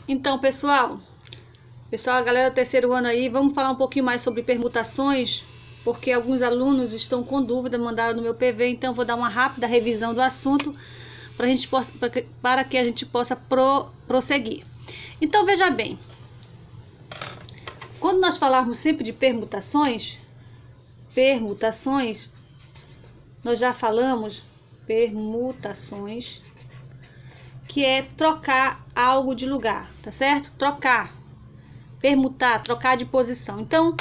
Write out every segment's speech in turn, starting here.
Então, pessoal, a galera do terceiro ano aí, vamos falar um pouquinho mais sobre permutações, porque alguns alunos estão com dúvida, mandaram no meu PV, então eu vou dar uma rápida revisão do assunto para que a gente possa prosseguir. Então, veja bem, quando nós falarmos sempre de permutações, nós já falamos permutações, que é trocar algo de lugar, tá certo? Trocar, permutar, trocar de posição. Então,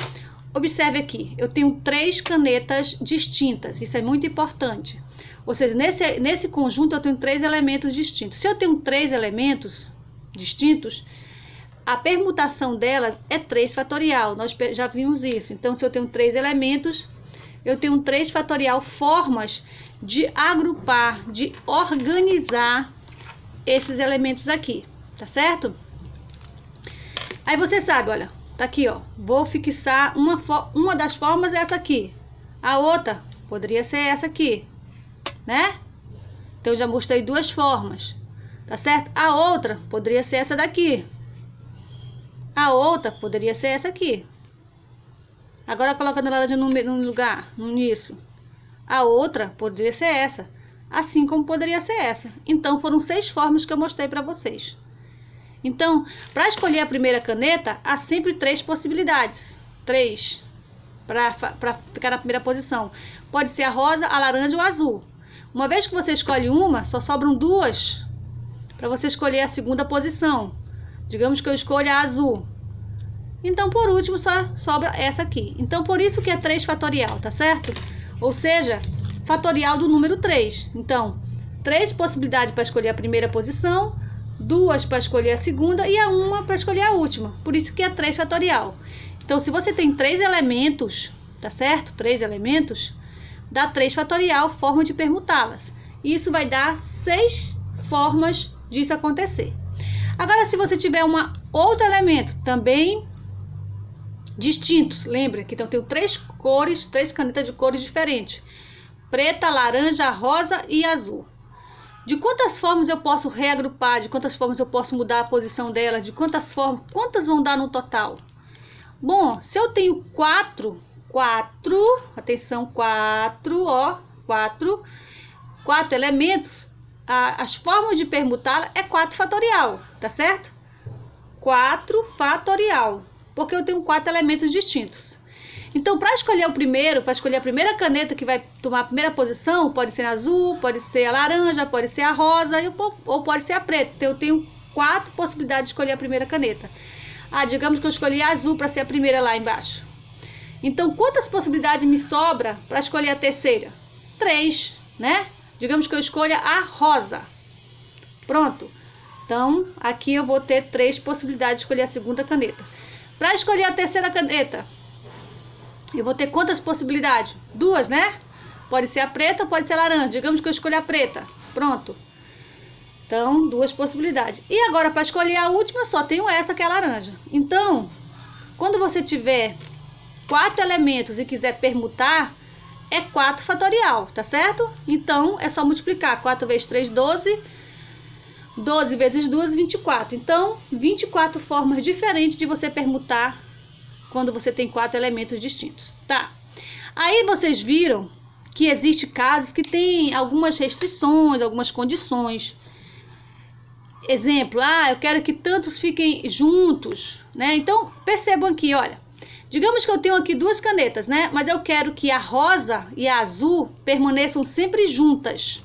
observe aqui, eu tenho 3 canetas distintas, isso é muito importante. Ou seja, nesse conjunto eu tenho 3 elementos distintos. Se eu tenho 3 elementos distintos, a permutação delas é 3 fatorial, nós já vimos isso. Então, se eu tenho 3 elementos, eu tenho 3 fatorial formas de agrupar, de organizar esses elementos aqui, tá certo? Aí você sabe, olha, tá aqui, ó, vou fixar uma das formas é essa aqui, a outra poderia ser essa aqui, né? Então, eu já mostrei 2 formas, tá certo? A outra poderia ser essa daqui, a outra poderia ser essa aqui. Agora, colocando a laranja no lugar, no início, a outra poderia ser essa, assim como poderia ser essa. Então, foram 6 formas que eu mostrei para vocês. Então, para escolher a primeira caneta, há sempre 3 possibilidades. 3 para ficar na primeira posição. Pode ser a rosa, a laranja ou a azul. Uma vez que você escolhe uma, só sobram 2 para você escolher a segunda posição. Digamos que eu escolha a azul. Então, por último, só sobra essa aqui. Então, por isso que é 3 fatorial, tá certo? Ou seja, fatorial do número 3. Então, 3 possibilidades para escolher a primeira posição, 2 para escolher a segunda e a 1 para escolher a última. Por isso que é 3 fatorial. Então, se você tem 3 elementos, tá certo? 3 elementos, dá 3 fatorial, forma de permutá-las. Isso vai dar 6 formas disso acontecer. Agora, se você tiver outro elemento também distintos, lembra que então eu tenho 3 cores, 3 canetas de cores diferentes: preta, laranja, rosa e azul. De quantas formas eu posso reagrupar, de quantas formas eu posso mudar a posição delas, de quantas formas, quantas vão dar no total? Bom, se eu tenho 4, atenção, 4 elementos, as formas de permutá-la é 4 fatorial, tá certo? 4 fatorial. Porque eu tenho 4 elementos distintos. Então, para escolher o primeiro, para escolher a primeira caneta que vai tomar a primeira posição, pode ser a azul, pode ser a laranja, pode ser a rosa ou pode ser a preta. Então, eu tenho 4 possibilidades de escolher a primeira caneta. Digamos que eu escolhi a azul para ser a primeira lá embaixo. Então, quantas possibilidades me sobra para escolher a terceira? 3, né? Digamos que eu escolha a rosa. Pronto. Então, aqui eu vou ter 3 possibilidades de escolher a segunda caneta. Para escolher a terceira caneta, eu vou ter quantas possibilidades? 2, né? Pode ser a preta ou pode ser a laranja. Digamos que eu escolha a preta. Pronto. Então, 2 possibilidades. E agora, para escolher a última, só tenho essa que é a laranja. Então, quando você tiver 4 elementos e quiser permutar, é 4 fatorial, tá certo? Então, é só multiplicar. 4 vezes 3, 12. 12 vezes 2, 24. Então, 24 formas diferentes de você permutar quando você tem 4 elementos distintos, tá? Aí vocês viram que existe casos que tem algumas restrições, algumas condições. Exemplo, eu quero que tantos fiquem juntos, né? Então, percebam aqui, olha. Digamos que eu tenho aqui 2 canetas, né? Mas eu quero que a rosa e a azul permaneçam sempre juntas.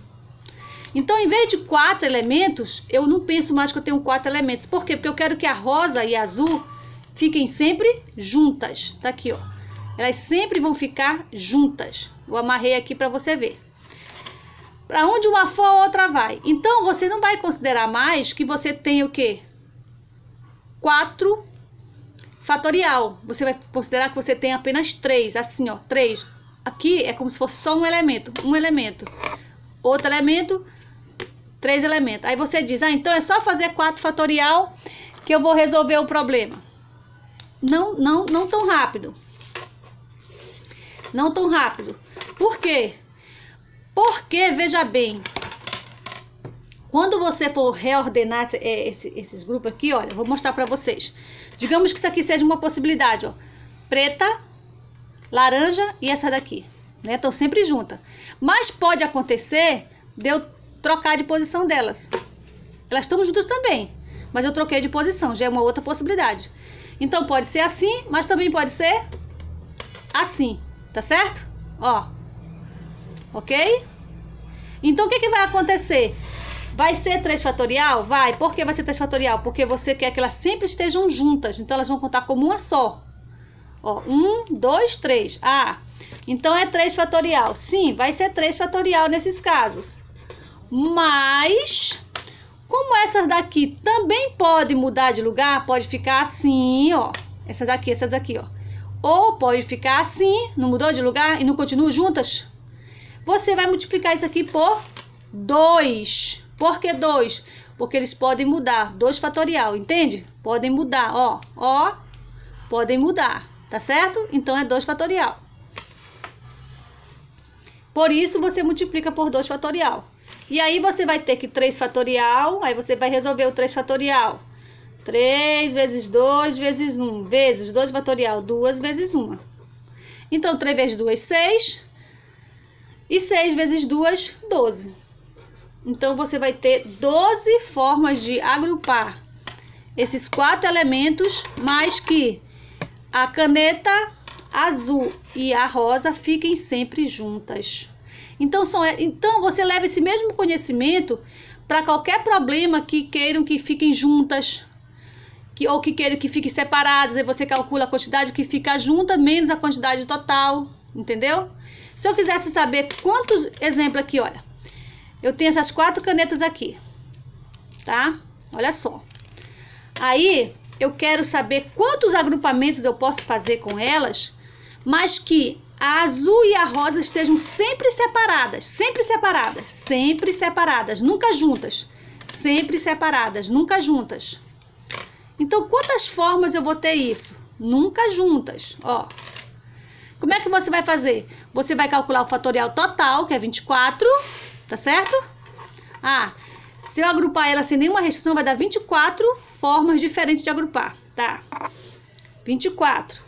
Então, em vez de 4 elementos, eu não penso mais que eu tenho 4 elementos. Por quê? Porque eu quero que a rosa e a azul fiquem sempre juntas. Tá aqui, ó. Elas sempre vão ficar juntas. Eu amarrei aqui para você ver. Para onde uma for, a outra vai. Então, você não vai considerar mais que você tem o quê? 4 fatorial. Você vai considerar que você tem apenas 3. Assim, ó. 3. Aqui é como se fosse só um elemento. Um elemento. Outro elemento. 3 elementos. Aí você diz, então é só fazer 4 fatorial que eu vou resolver o problema. Não tão rápido. Não tão rápido. Por quê? Porque, veja bem, Quando você for reordenar esses grupos aqui, olha, eu vou mostrar pra vocês. Digamos que isso aqui seja uma possibilidade, ó. Preta, laranja e essa daqui, né? Estão sempre juntas. Mas pode acontecer de eu trocar de posição delas. Elas estão juntas também, mas eu troquei de posição, já é uma outra possibilidade. Então pode ser assim, mas também pode ser assim, tá certo? Ó, ok? Então o que que vai acontecer? Vai ser 3 fatorial? Vai. Por que vai ser 3 fatorial? Porque você quer que elas sempre estejam juntas, então elas vão contar como uma só. Ó, 1, 2, 3. Ah, então é 3 fatorial. Sim, vai ser 3 fatorial nesses casos. Mas, como essas daqui também podem mudar de lugar, pode ficar assim, ó. Essas aqui, ó. Ou pode ficar assim, não mudou de lugar e não continuam juntas. Você vai multiplicar isso aqui por 2. Por que 2? Porque eles podem mudar. 2 fatorial, entende? Podem mudar, ó. Ó, podem mudar. Tá certo? Então é 2 fatorial. Por isso você multiplica por 2 fatorial. E aí você vai ter que 3 fatorial, aí você vai resolver o 3 fatorial. 3 vezes 2 vezes 1, vezes 2 fatorial, 2 vezes 1. Então 3 vezes 2, 6. E 6 vezes 2, 12. Então você vai ter 12 formas de agrupar esses 4 elementos, mas que a caneta azul e a rosa fiquem sempre juntas. Então você leva esse mesmo conhecimento para qualquer problema que queiram que fiquem juntas, ou que queiram que fiquem separadas. Aí você calcula a quantidade que fica junta menos a quantidade total, entendeu? Se eu quisesse saber quantos exemplos aqui, olha, eu tenho essas 4 canetas aqui, tá? Olha só. Aí eu quero saber quantos agrupamentos eu posso fazer com elas, mas que a azul e a rosa estejam sempre separadas, sempre separadas, sempre separadas, nunca juntas, sempre separadas, nunca juntas. Então, quantas formas eu vou ter isso? Nunca juntas, ó. Como é que você vai fazer? Você vai calcular o fatorial total, que é 24, tá certo? Ah, se eu agrupar ela sem nenhuma restrição, vai dar 24 formas diferentes de agrupar, tá? 24.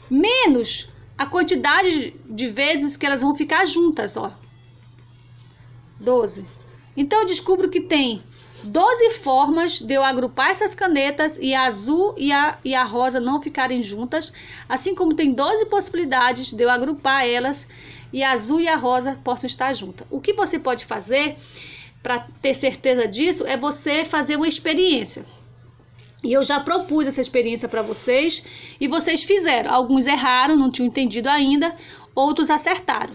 Menos a quantidade de vezes que elas vão ficar juntas, ó. 12. Então, eu descubro que tem 12 formas de eu agrupar essas canetas e a azul e a rosa não ficarem juntas, assim como tem 12 possibilidades de eu agrupar elas e a azul e a rosa possam estar juntas. O que você pode fazer para ter certeza disso é você fazer uma experiência. E eu já propus essa experiência para vocês e vocês fizeram. Alguns erraram, não tinham entendido ainda, outros acertaram.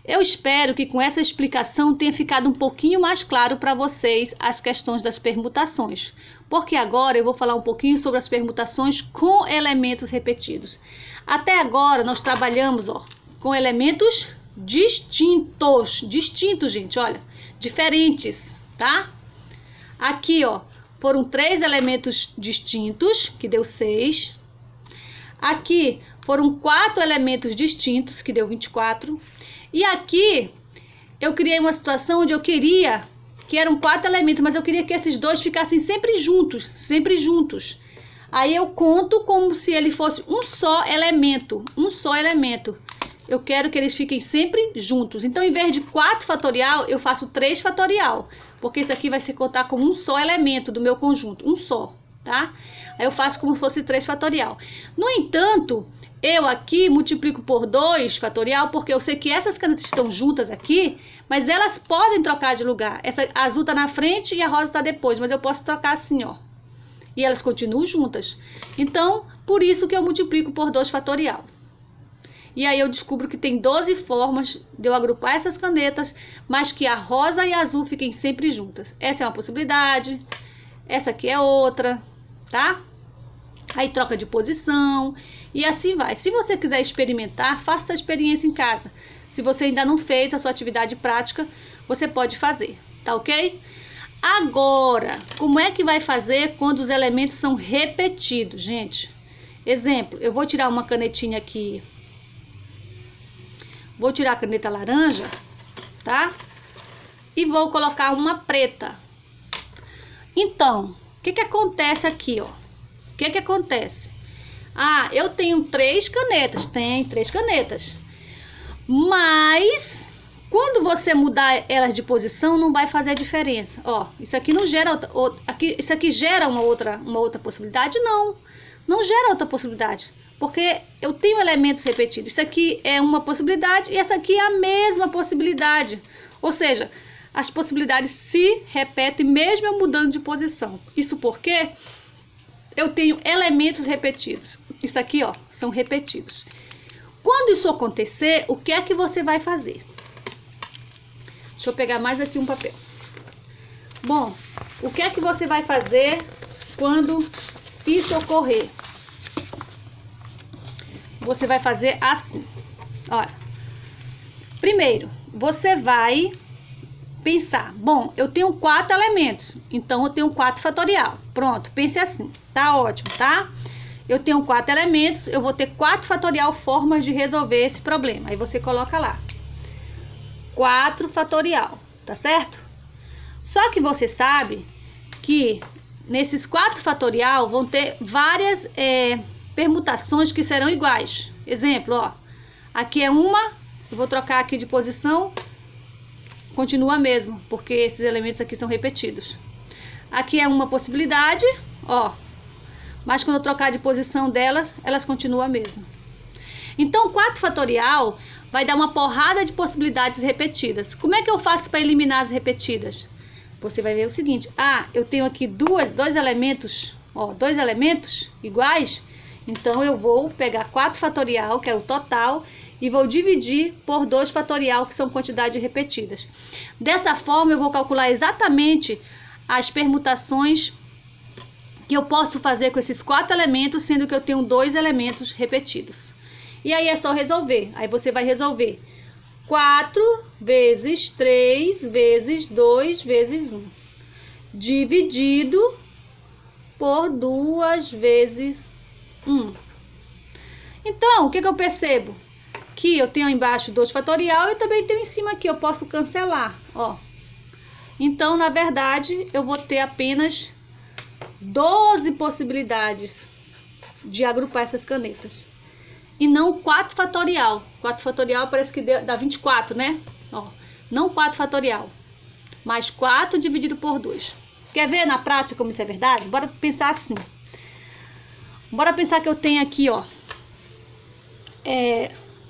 Eu espero que com essa explicação tenha ficado um pouquinho mais claro para vocês as questões das permutações, porque agora eu vou falar um pouquinho sobre as permutações com elementos repetidos. Até agora nós trabalhamos, ó, com elementos distintos, gente, olha, diferentes, tá? Aqui, ó, foram 3 elementos distintos, que deu 6. Aqui foram 4 elementos distintos, que deu 24. E aqui eu criei uma situação onde eu queria que eram 4 elementos, mas eu queria que esses 2 ficassem sempre juntos, sempre juntos. Aí eu conto como se ele fosse um só elemento, Eu quero que eles fiquem sempre juntos. Então, em vez de 4 fatorial, eu faço 3 fatorial, porque isso aqui vai se contar como um só elemento do meu conjunto, um só, tá? Aí eu faço como se fosse 3 fatorial. No entanto, eu aqui multiplico por 2 fatorial, porque eu sei que essas canetas estão juntas aqui, mas elas podem trocar de lugar. Essa azul tá na frente e a rosa tá depois, mas eu posso trocar assim, ó. E elas continuam juntas. Então, por isso que eu multiplico por 2 fatorial. E aí eu descubro que tem 12 formas de eu agrupar essas canetas, mas que a rosa e a azul fiquem sempre juntas. Essa é uma possibilidade, essa aqui é outra, tá? Aí troca de posição e assim vai. Se você quiser experimentar, faça essa experiência em casa. Se você ainda não fez a sua atividade prática, você pode fazer, tá ok? Agora, como é que vai fazer quando os elementos são repetidos, gente? Exemplo, eu vou tirar uma canetinha aqui. Vou tirar a caneta laranja, tá? e vou colocar uma preta. Então, o que acontece aqui, ó? O que acontece? Ah, eu tenho 3 canetas. Tem 3 canetas. Mas quando você mudar elas de posição, não vai fazer diferença. Ó, isso aqui não gera isso aqui gera uma outra possibilidade? Não gera outra possibilidade, porque eu tenho elementos repetidos. Isso aqui é uma possibilidade e essa aqui é a mesma possibilidade. Ou seja, as possibilidades se repetem mesmo eu mudando de posição. Isso porque eu tenho elementos repetidos. Isso aqui, ó, são repetidos. Quando isso acontecer, o que é que você vai fazer? Deixa eu pegar mais aqui um papel. Bom, o que é que você vai fazer quando isso ocorrer? Você vai fazer assim. Olha. Primeiro, você vai pensar, bom, eu tenho 4 elementos, então eu tenho 4 fatorial. Pronto, pense assim, tá ótimo, tá? Eu tenho 4 elementos, eu vou ter 4 fatorial formas de resolver esse problema. Aí você coloca lá, 4 fatorial, tá certo? Só que você sabe que nesses 4 fatorial vão ter várias permutações que serão iguais. Exemplo, ó, aqui é uma, eu vou trocar aqui de posição, continua mesmo, porque esses elementos aqui são repetidos. Aqui é uma possibilidade, ó, mas quando eu trocar de posição delas, elas continuam a mesma. Então, 4 fatorial vai dar uma porrada de possibilidades repetidas. Como é que eu faço para eliminar as repetidas? Você vai ver o seguinte, ah, eu tenho aqui dois elementos, ó, 2 elementos iguais, então eu vou pegar 4 fatorial, que é o total, e vou dividir por 2 fatorial, que são quantidades repetidas. Dessa forma, eu vou calcular exatamente as permutações que eu posso fazer com esses 4 elementos, sendo que eu tenho 2 elementos repetidos. E aí é só resolver. Aí você vai resolver 4 vezes 3 vezes 2 vezes 1, dividido por 2 vezes 1. Então, o que eu percebo? Que eu tenho embaixo 2 fatorial e também tenho em cima aqui, eu posso cancelar, ó. Então, na verdade, eu vou ter apenas 12 possibilidades de agrupar essas canetas. E não 4 fatorial. 4 fatorial parece que dá 24, né? Ó, não 4 fatorial, mas 4 dividido por 2. Quer ver na prática como isso é verdade? Bora pensar assim. Bora pensar que eu tenho aqui, ó,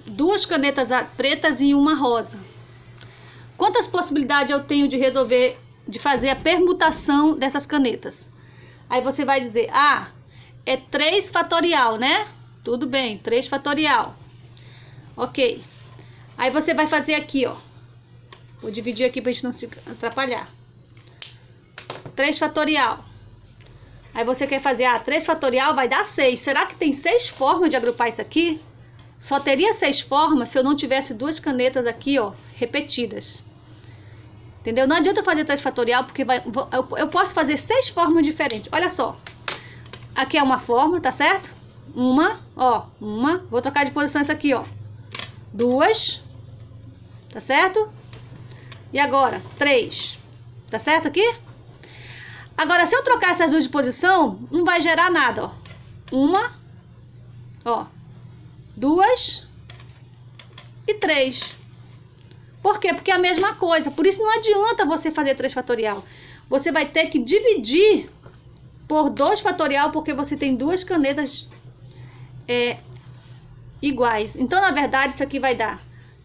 2 canetas pretas e uma rosa. Quantas possibilidades eu tenho de resolver, de fazer a permutação dessas canetas? Aí você vai dizer, ah, é 3 fatorial, né? Tudo bem, 3 fatorial. Ok. Aí você vai fazer aqui, ó. Vou dividir aqui pra gente não se atrapalhar. 3 fatorial. Aí você quer fazer, 3 fatorial vai dar 6. Será que tem 6 formas de agrupar isso aqui? Só teria 6 formas se eu não tivesse 2 canetas aqui, ó, repetidas. Entendeu? Não adianta fazer 3 fatorial, porque eu posso fazer 6 formas diferentes. Olha só. Aqui é uma forma, tá certo? Uma. Vou trocar de posição essa aqui, ó. 2. Tá certo? E agora, 3. Tá certo aqui? Agora, se eu trocar essas 2 de posição, não vai gerar nada, ó. Uma. Ó. 2 e 3. Por quê? Porque é a mesma coisa. Por isso não adianta você fazer 3 fatorial. Você vai ter que dividir por 2 fatorial, porque você tem 2 canetas iguais. Então, na verdade, isso aqui vai dar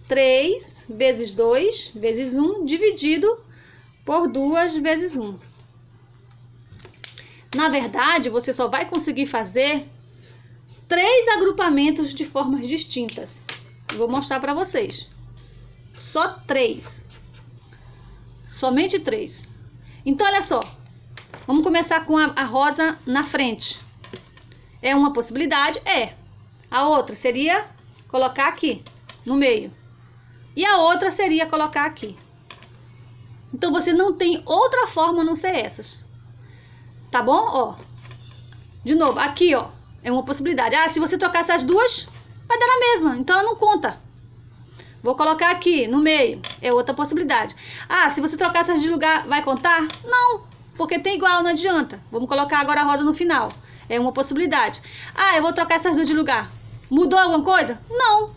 3 vezes 2 vezes 1 dividido por 2 vezes 1. Na verdade, você só vai conseguir fazer 3 agrupamentos de formas distintas. Eu vou mostrar para vocês. Só 3. Somente 3. Então, olha só. Vamos começar com a rosa na frente. É uma possibilidade? É. A outra seria colocar aqui, no meio. E a outra seria colocar aqui. Então, você não tem outra forma a não ser essas. Tá bom? Ó. De novo, aqui, ó. É uma possibilidade. Se você trocar essas duas, vai dar na mesma. Então, ela não conta. Vou colocar aqui no meio, é outra possibilidade. Ah, se você trocar essas de lugar, vai contar? Não, porque tem igual, não adianta. Vamos colocar agora a rosa no final, é uma possibilidade. Ah, eu vou trocar essas duas de lugar. Mudou alguma coisa? Não.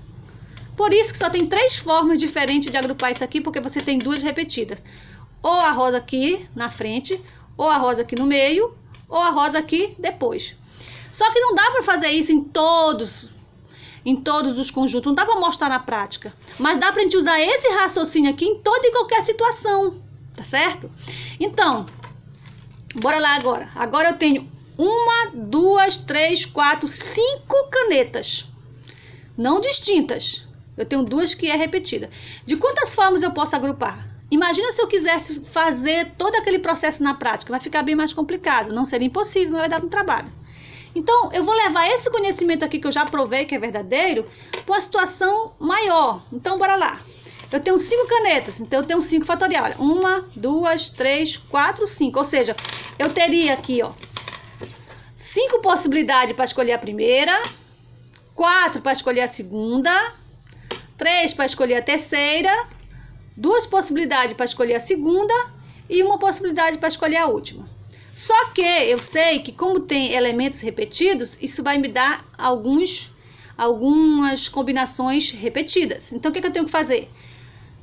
Por isso que só tem 3 formas diferentes de agrupar isso aqui, porque você tem duas repetidas. Ou a rosa aqui na frente, ou a rosa aqui no meio, ou a rosa aqui depois. Só que não dá para fazer isso em todos os conjuntos, não dá para mostrar na prática. Mas dá pra gente usar esse raciocínio aqui em toda e qualquer situação, tá certo? Então, bora lá agora. Agora eu tenho 1, 2, 3, 4, 5 canetas. Não distintas. Eu tenho 2 que é repetida. De quantas formas eu posso agrupar? Imagina se eu quisesse fazer todo aquele processo na prática. Vai ficar bem mais complicado. Não seria impossível, mas vai dar um trabalho. Então, eu vou levar esse conhecimento aqui que eu já provei que é verdadeiro para uma situação maior. Então, bora lá. Eu tenho 5 canetas, então eu tenho 5 fatorial. Olha, 1, 2, 3, 4, 5. Ou seja, eu teria aqui, ó, 5 possibilidades para escolher a primeira, 4 para escolher a segunda, 3 para escolher a terceira, 2 possibilidades para escolher a segunda e 1 possibilidade para escolher a última. Só que eu sei que como tem elementos repetidos, isso vai me dar algumas combinações repetidas. Então, o que eu tenho que fazer?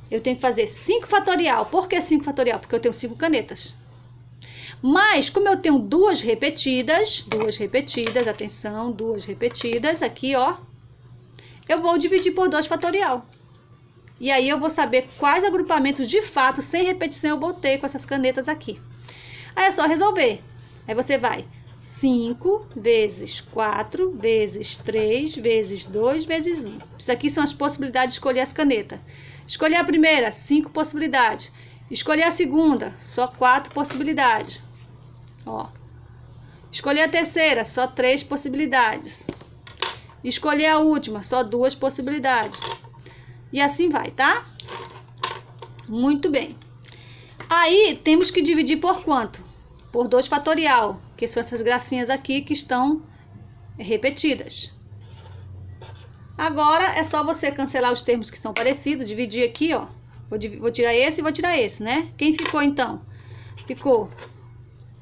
Eu tenho que fazer 5 fatorial. Por que 5 fatorial? Porque eu tenho 5 canetas. Mas, como eu tenho 2 repetidas, atenção, 2 repetidas, aqui, ó, eu vou dividir por 2 fatorial. E aí eu vou saber quais agrupamentos de fato, sem repetição, eu botei com essas canetas aqui. Aí é só resolver. Aí você vai 5 vezes 4 vezes 3 vezes 2 vezes 1. Isso aqui são as possibilidades de escolher as canetas. Escolher a primeira, 5 possibilidades. Escolher a segunda, só 4 possibilidades. Ó. Escolher a terceira, só 3 possibilidades. Escolher a última, só 2 possibilidades. E assim vai, tá? Muito bem. Aí, temos que dividir por quanto? Por 2 fatorial, que são essas gracinhas aqui que estão repetidas. Agora, é só você cancelar os termos que estão parecidos, dividir aqui, ó. Vou tirar esse e vou tirar esse, né? Quem ficou, então? Ficou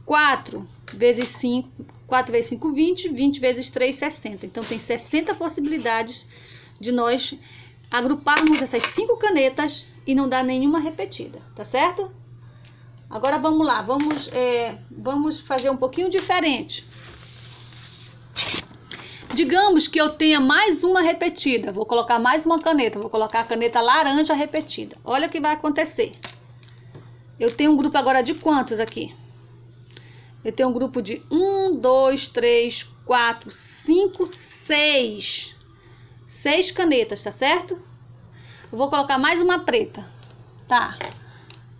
4 vezes 5, 4 vezes 5, 20, 20 vezes 3, 60. Então, tem 60 possibilidades de nós agruparmos essas 5 canetas e não dar nenhuma repetida, tá certo? Agora vamos lá, vamos fazer um pouquinho diferente. Digamos que eu tenha mais uma repetida, vou colocar mais uma caneta, vou colocar a caneta laranja repetida. Olha o que vai acontecer. Eu tenho um grupo agora de quantos aqui? Eu tenho um grupo de 1, 2, 3, 4, 5, 6. 6 canetas, tá certo? Eu vou colocar mais uma preta, tá?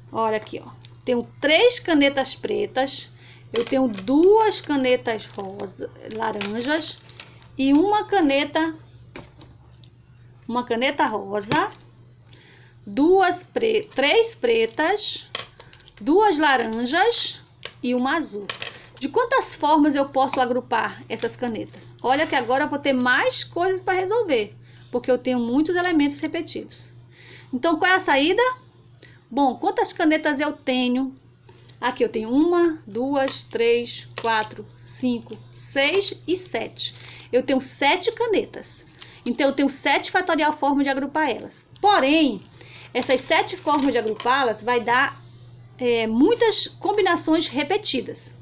Olha aqui, ó. Tenho 3 canetas pretas, eu tenho 2 canetas laranjas e uma caneta rosa, 3 pretas, 2 laranjas e uma azul. De quantas formas eu posso agrupar essas canetas? Olha que agora eu vou ter mais coisas para resolver, porque eu tenho muitos elementos repetidos. Então, qual é a saída? Bom, quantas canetas eu tenho? Aqui eu tenho 1, 2, 3, 4, 5, 6 e 7. Eu tenho 7 canetas. Então, eu tenho 7 fatorial formas de agrupar elas. Porém, essas 7 formas de agrupá-las vai dar muitas combinações repetidas.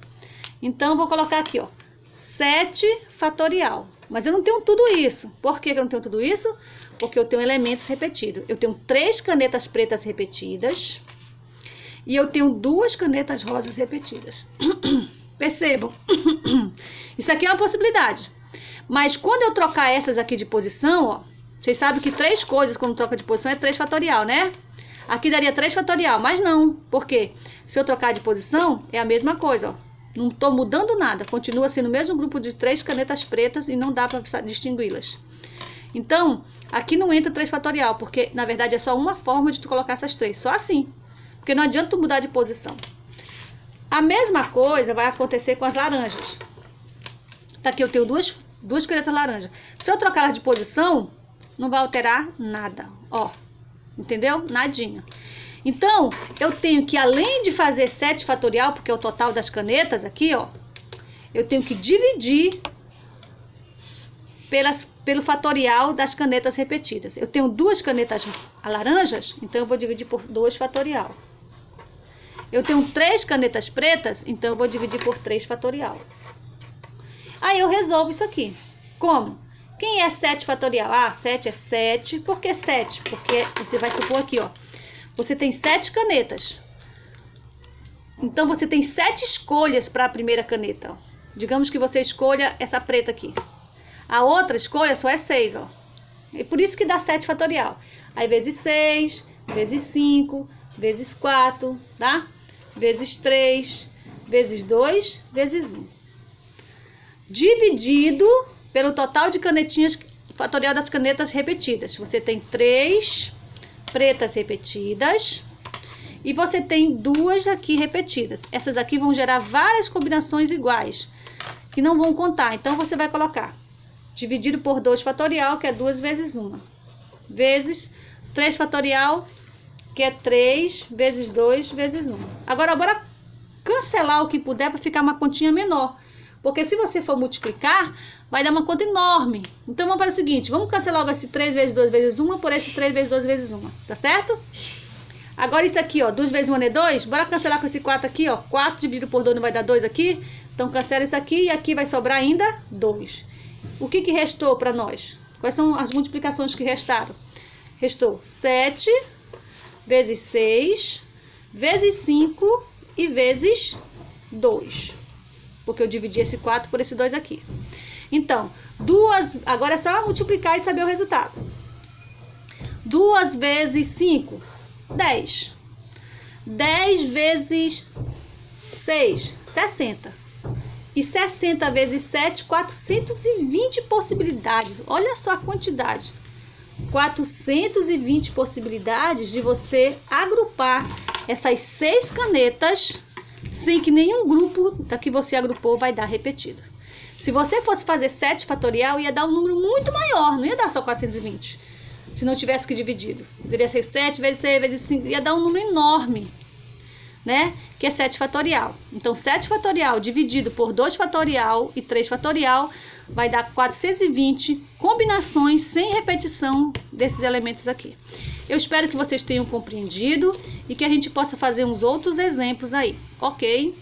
Então, eu vou colocar aqui, ó, 7 fatorial. Mas eu não tenho tudo isso. Por que eu não tenho tudo isso? Porque eu tenho elementos repetidos. Eu tenho 3 canetas pretas repetidas. E eu tenho 2 canetas rosas repetidas. Percebam. Isso aqui é uma possibilidade. Mas quando eu trocar essas aqui de posição, ó. Vocês sabem que 3 coisas quando troca de posição é 3 fatorial, né? Aqui daria 3 fatorial, mas não. Por quê? Se eu trocar de posição, é a mesma coisa, ó. Não estou mudando nada. Continua sendo o mesmo grupo de 3 canetas pretas e não dá para distingui-las. Então, aqui não entra 3 fatorial, porque na verdade é só uma forma de tu colocar essas 3, só assim. Porque não adianta tu mudar de posição. A mesma coisa vai acontecer com as laranjas. Tá aqui eu tenho duas canetas laranjas. Se eu trocar elas de posição, não vai alterar nada, ó. Entendeu? Nadinha. Então, eu tenho que, além de fazer 7 fatorial, porque é o total das canetas aqui, ó, eu tenho que dividir pelo fatorial das canetas repetidas. Eu tenho 2 canetas laranjas, então eu vou dividir por 2 fatorial. Eu tenho 3 canetas pretas, então eu vou dividir por 3 fatorial. Aí eu resolvo isso aqui. Como? Quem é 7 fatorial? Ah, 7 é 7. Por que 7? Porque você vai supor aqui, ó. Você tem 7 canetas. Então, você tem 7 escolhas para a primeira caneta, ó. Digamos que você escolha essa preta aqui. A outra escolha só é 6, ó. E por isso que dá 7 fatorial. Aí, vezes 6, vezes 5, vezes 4, tá? Vezes 3, vezes 2, vezes 1. Dividido pelo total de canetinhas, fatorial das canetas repetidas. Você tem 3 pretas repetidas e você tem 2 aqui repetidas. Essas aqui vão gerar várias combinações iguais, que não vão contar. Então, você vai colocar dividido por 2 fatorial, que é 2 vezes 1, vezes 3 fatorial, que é 3 vezes 2 vezes 1. Agora, bora cancelar o que puder para ficar uma continha menor. Porque se você for multiplicar, vai dar uma conta enorme. Então, vamos fazer o seguinte. Vamos cancelar logo esse 3 vezes 2 vezes 1 por esse 3 vezes 2 vezes 1. Tá certo? Agora, isso aqui, ó. 2 vezes 1 é 2. Bora cancelar com esse 4 aqui, ó. 4 dividido por 2 não vai dar 2 aqui. Então, cancela isso aqui e aqui vai sobrar ainda 2. O que restou para nós? Quais são as multiplicações que restaram? Restou 7 vezes 6 vezes 5 e vezes 2. Porque eu dividi esse 4 por esse 2 aqui. Então, agora é só multiplicar e saber o resultado. 2 vezes 5, 10. 10 vezes 6, 60. E 60 vezes 7, 420 possibilidades. Olha só a quantidade. 420 possibilidades de você agrupar essas 6 canetas sem que nenhum grupo da que você agrupou vai dar repetido. Se você fosse fazer 7 fatorial, ia dar um número muito maior, não ia dar só 420. Se não tivesse que dividido. Deveria ser 7 vezes 6 vezes 5, ia dar um número enorme, né? Que é 7 fatorial. Então, 7 fatorial dividido por 2 fatorial e 3 fatorial vai dar 420 combinações sem repetição desses elementos aqui. Eu espero que vocês tenham compreendido e que a gente possa fazer uns outros exemplos aí, ok?